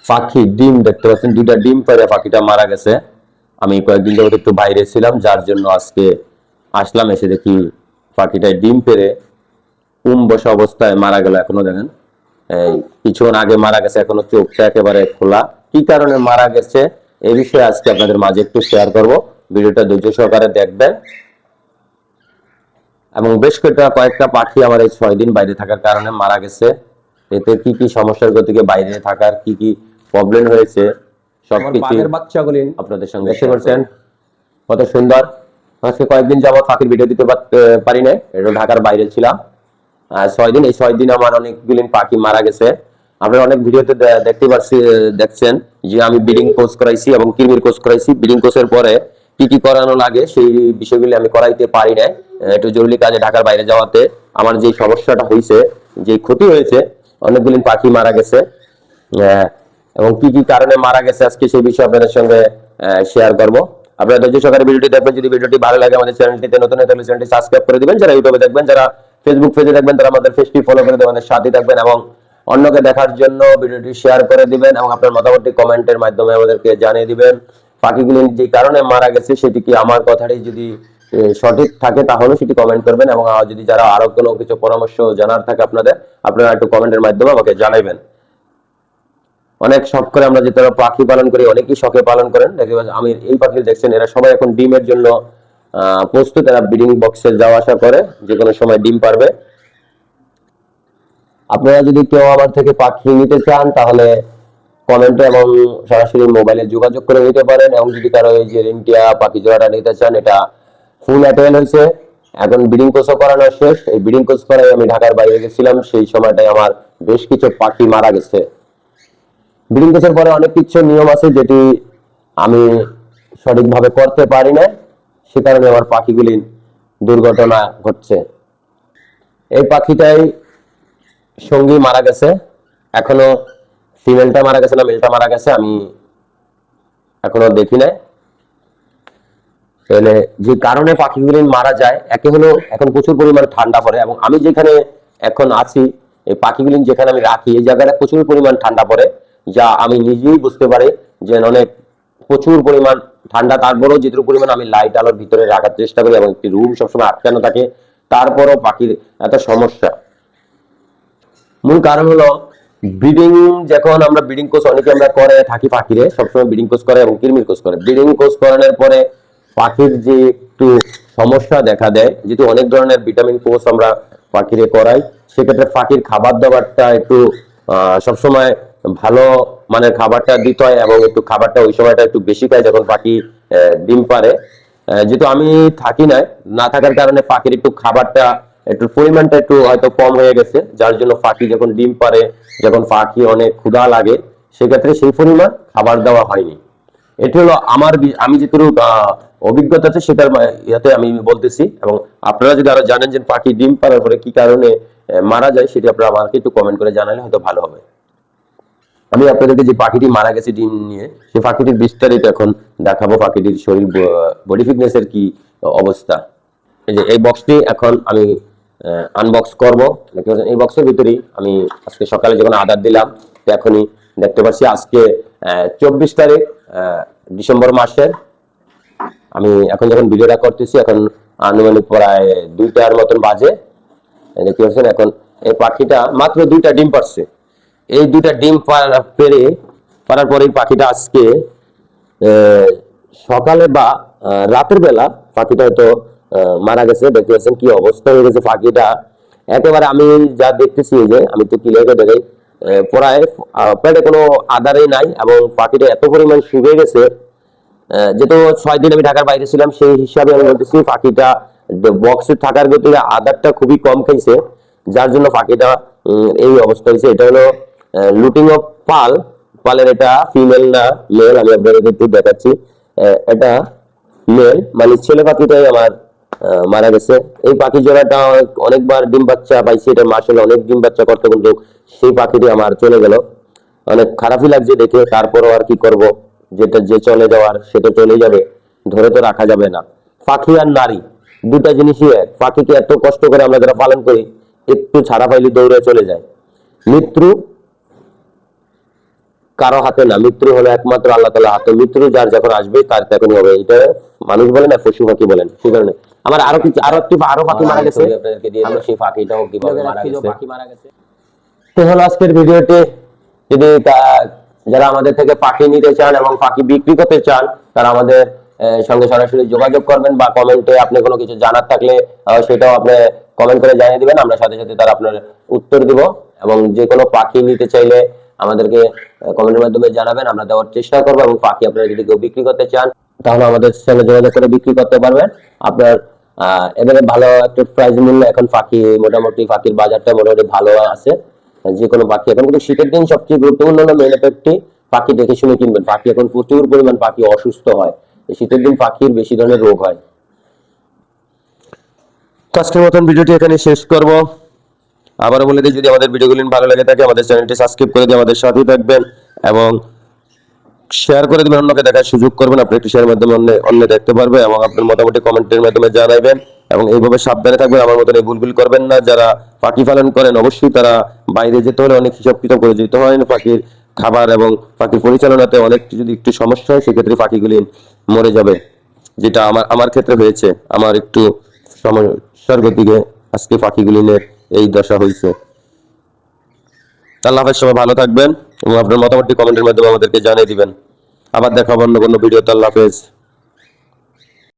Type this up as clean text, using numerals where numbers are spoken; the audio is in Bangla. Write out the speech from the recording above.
পাখি ডিম দেখতে পাচ্ছেন, দুইটা ডিম পেড়ে পাখিটা মারা গেছে। আমি কয়েকদিন যাবত একটু বাইরে ছিলাম, যার জন্য আজকে আসলাম। এসে দেখি পাখিটায় ডিম পেড়ে বসা অবস্থায় মারা গেল। এখনো দেখেন এই কিছুক্ষণ আগে মারা গেছে, এখনো চোখটা একেবারে খোলা। কি কারণে মারা গেছে এই বিষয়ে আজকে আপনাদের মাঝে একটু শেয়ার করব। ভিডিওটা ধৈর্য সহকারে দেখবেন। এবং বেশ কয়েকটা পাখি আমার এই 6 দিন বাইরে থাকার কারণে মারা গেছে। এতে কি কি সমস্যার গতিকে বাইরে থাকার কি কি প্রবলেম হয়েছে সবকিছু বাচ্চাগুলি আপনাদের সঙ্গে শেয়ার করছেন। কত সুন্দর। আজকে কয়েকদিন যাবত পাখির ভিডিও দিতে পারি না, এটা ঢাকার বাইরে ছিলাম। 6 দিন, এই 6 দিন আমার অনেকগুলি পাখি মারা গেছে। আপনারা অনেক ভিডিওতে দেখতে পাচ্ছি, দেখছেন যে আমি ব্রিডিং কোর্স করাইছি এবং কৃমির কোর্স করাইছি। ব্রিডিং কোর্সের পরে কি কি করানো লাগে সেই বিষয়গুলি আমি করাইতে পারি না, একটু জরুরি কাজে ঢাকার বাইরে যাওয়াতে আমার যে সমস্যাটা হয়েছে, যে ক্ষতি হয়েছে, অনেকগুলি পাখি মারা গেছে। এবং কি কি কারণে মারা গেছে আজকে সেই বিষয়ে আপনাদের সঙ্গে শেয়ার করব। আপনারা ধৈর্য সহকারে ভিডিওটি দেখবেন। যদি ভিডিওটি ভালো লাগে আমাদের চ্যানেলটিতে নতুন হয়ে থাকলে চ্যানেলটি সাবস্ক্রাইব করে দিবেন। যারা ইউটিউবে দেখবেন, যারা ফেসবুক পেজে দেখবেন, তারা আমাদের পেজটি ফলো করে দেবেন, আমাদের সাথে থাকবেন এবং অন্যকে দেখার জন্য ভিডিওটি শেয়ার করে দিবেন এবং আপনার মতামতটি কমেন্টের মাধ্যমে আমাদেরকে জানিয়ে দিবেন। পাখিগুলি যে কারণে মারা গেছে সেটি কি আমার কথাটি যদি সঠিক থাকে তাহলে সেটি কমেন্ট করবেন এবং যদি যারা আরো কোনো কিছু পরামর্শ জানার থাকে আপনারা একটু কমেন্টের মাধ্যমে আমাকে জানাবেন। অনেক শখ করে আমরা যেটা পাখি পালন করি, অনেকেই শখে পালন করেন। আমি এই পাখি দেখছেন, এরা সবাই এখন ডিমের জন্য প্রস্তুত। এরা ব্রিডিং বক্সে যাওয়া আসা করে, যে কোনো সময় ডিম পারবে। আপনারা যদি কেউ আমার থেকে পাখি নিতে চান তাহলে কমেন্টে এবং সরাসরি মোবাইলে যোগাযোগ করে নিতে পারেন। এবং যদি কারো এই যে রেন্টিয়া পাখি জোড়াটা নিতে চান, এটা ফুল অ্যাটেল হয়েছে, এখন ব্রিডিং কোর্সও করানো শেষ। এই ব্রিডিং কোর্স করাই আমি ঢাকার বাইরে গেছিলাম, সেই সময়টাই আমার বেশ কিছু পাখি মারা গেছে। ব্রিডিং কোর্সের পরে অনেক কিছু নিয়ম আছে যেটি আমি সঠিকভাবে করতে পারি না, সে কারণে আমার পাখিগুলি দুর্ঘটনা ঘটছে। এই পাখিটাই সঙ্গী মারা গেছে, এখনো ফিমেলটা মারা গেছে না মেলটা মারা গেছে আমি এখনো দেখি নাই। তাহলে যে কারণে পাখিগুলি মারা যায়, একে হলো এখন প্রচুর পরিমাণে ঠান্ডা পড়ে এবং আমি যেখানে এখন আছি এই পাখিগুলি যেখানে আমি রাখি এই জায়গাটা প্রচুর পরিমাণ ঠান্ডা পড়ে, যা আমি নিজেই বুঝতে পারি যে অনেক প্রচুর পরিমাণ ঠান্ডা। তারপরেও যেটুকু পরিমাণ আমি লাইট আলোর ভিতরে রাখার চেষ্টা করি এবং একটি রুম সবসময় আটকানো থাকে, তারপরও পাখির এত সমস্যা। মূল কারণ হলো ব্রিডিং, যখন আমরা ব্রিডিং কোর্স অনেকে আমরা করে থাকি পাখিরে, সবসময় ব্রিডিং কোর্স করে এবং কৃমির কোর্স করে। ব্রিডিং কোর্স করানোর পরে পাখির যে একটু সমস্যা দেখা দেয়, যেহেতু অনেক ধরনের ভিটামিন কোর্স আমরা পাখিরে করাই, সেক্ষেত্রে পাখির খাবার দাবারটা একটু সবসময় ভালো মানের খাবারটা দিতে হয় এবং একটু খাবারটা ওই সময়টা একটু বেশি খায় যখন পাখি ডিম পারে। যেহেতু আমি থাকি না থাকার কারণে পাখির একটু খাবারটা একটু পরিমাণটা একটু হয়তো কম হয়ে গেছে, যার জন্য পাখি যখন ডিম পারে, যখন পাখি অনেক ক্ষুধা লাগে, সেক্ষেত্রে সেই পরিমাণ খাবার দেওয়া হয়নি। এটি হলো আমি যেটুকু অভিজ্ঞতা আছে সেটার ইয়াতে আমি বলতেছি। এবং আপনারা যদি আরো জানেন যে পাখি ডিম পাড়ার পরে কি কারণে মারা যায়, সেটি আপনারা আমাকে একটু কমেন্ট করে জানালে হয়তো ভালো হবে। আমি আপনাদেরকে যে পাখিটি মারা গেছে ডিম নিয়ে, সেই পাখিটির বিস্তারিত এখন দেখাবো, পাখিটির শরীর বডি ফিটনেস এর কি অবস্থা। এই যে এই বক্সটি এখন আমি আনবক্স করব। এই বক্সের ভিতরেই আমি আজকে সকালে যখন আদার দিলাম, এখনই দেখতে পাচ্ছি আজকে 24 তারিখ ডিসেম্বর মাসের। আমি এখন যখন ভিডিওটা করতেছি এখন আনুমানিক প্রায় 2টার মতন বাজে। দেখতে পাচ্ছেন এখন এই পাখিটা মাত্র 2টা ডিম পারছে। এই 2টা ডিম পারার পরে পাখিটা আজকে সকালে বা রাতের বেলা পাখিটা হয়তো মারা গেছে। দেখতে পাচ্ছেন কি অবস্থা হয়ে গেছে পাখিটা, একেবারে আমি যা দেখতেছি যে আমি তো ক্লিয়ার করে দেখাই, প্রায় পেটে কোনো আদারই নাই এবং পাখিটা এত পরিমাণ শুকিয়ে গেছে। যেহেতু 6 দিন আমি ঢাকার বাইরে ছিলাম, সেই হিসাবে আমি বলতেছি পাখিটা বক্সে থাকার গতিকে আদারটা খুবই কম খাইছে, যার জন্য পাখিটা এই অবস্থা হয়েছে। এটা হলো লুটিং অফ পালের, এটা ফিমেল না মেল, আমি আপনাদের একটু দেখাচ্ছি। এটা মেল, মানে ছেলে পাখিটাই আমার মারা গেছে। এই পাখি জোড়াটা অনেকবার ডিম বাচ্চা পাইছি, এটা মাসালে অনেক ডিম বাচ্চা করতে, কিন্তু সেই পাখিটি আমার চলে গেল। অনেক খারাপই লাগছে দেখে, তারপরও আর কি করব, যেটা যে চলে যাওয়ার সেটা চলে যাবে, ধরে তো রাখা যাবে না। পাখি আর নারী দুটা জিনিসই এক। পাখিকে এত কষ্ট করে আমরা যারা পালন করি, একটু ছাড়া পাইলে দৌড়ে চলে যায়। মৃত্যু কারো হাতে না, মৃত্যু হলো একমাত্র আল্লাহ তাআলার হাতে। মৃত্যু যার যখন আসবে তার তখনই হবে, এটা মানুষ বলে না, পশু পাখি বলেন। সেই কারণে আমার আরো পাখি মারা গেছে, আপনাদেরকে দিয়ে দেব সেই পাখিটাও কিভাবে মারা গেছে। তো হলো আজকের ভিডিওটি। যদি যারা আমাদের থেকে পাখি নিতে চান এবং পাখি বিক্রি করতে চান, তারা আমাদের সঙ্গে সরাসরি যোগাযোগ করবেন, বা কমেন্টে আপনি কোনো কিছু জানার থাকলে সেটাও আপনি কমেন্ট করে জানিয়ে দিবেন, আমরা সাথে সাথে তার আপনার উত্তর দিব। এবং যে কোনো পাখি নিতে চাইলে আমাদেরকে কমেন্টের মাধ্যমে জানাবেন, আমরা দেওয়ার চেষ্টা করবো। এবং পাখি আপনারা যদি কেউ বিক্রি করতে চান, তাহলে আমাদের সঙ্গে যোগাযোগ করে বিক্রি করতে পারবেন। আপনার এবারে ভালো একটা প্রাইস মূল্য এখন পাখি, মোটামুটি পাখির বাজারটা মোটামুটি ভালো আছে। যে কোনো পাখি এখন কিন্তু শীতের দিন সবচেয়ে গুরুত্বপূর্ণ হলো মেন এফেক্টটি পাখি দেখে শুনে কিনবেন। পাখি এখন প্রচুর পরিমাণ পাখি অসুস্থ হয়, শীতের দিন পাখির বেশি ধরনের রোগ হয়। তো আজকের মতন ভিডিওটি এখানে শেষ করব। আবারও বলে দিই, যদি আমাদের ভিডিওগুলি ভালো লাগে থাকে আমাদের চ্যানেলটি সাবস্ক্রাইব করে দিয়ে আমাদের সাথেই থাকবেন এবং শেয়ার করে দিবেন, অন্যকে দেখার সুযোগ করবেন। আপনি একটি শেয়ারের মাধ্যমে অন্য দেখতে পারবে এবং আপনার মোটামুটি কমেন্টের মাধ্যমে জানাবেন। এবং এইভাবে সাবধানে থাকবেন, আমার মতন এই ভুলগুলি করবেন না। যারা পাখি পালন করেন অবশ্যই তারা বাইরে যেতে হলে অনেক হিসাব কিতাব করে যেতে হয়। পাখির খাবার এবং পাখির পরিচালনাতে অনেক যদি একটু সমস্যা হয়, সেক্ষেত্রে পাখিগুলি মরে যাবে, যেটা আমার ক্ষেত্রে হয়েছে। আমার একটু সমস্যার গতিকে আজকে পাখিগুলির এই দশা হয়েছে। আল্লাহ হাফেজ, সবাই ভালো থাকবেন এবং আপনার মতামতটি কমেন্টের মাধ্যমে আমাদেরকে জানিয়ে দিবেন। আবার দেখা হবে অন্য কোনো ভিডিওতে। আল্লাহ হাফেজ।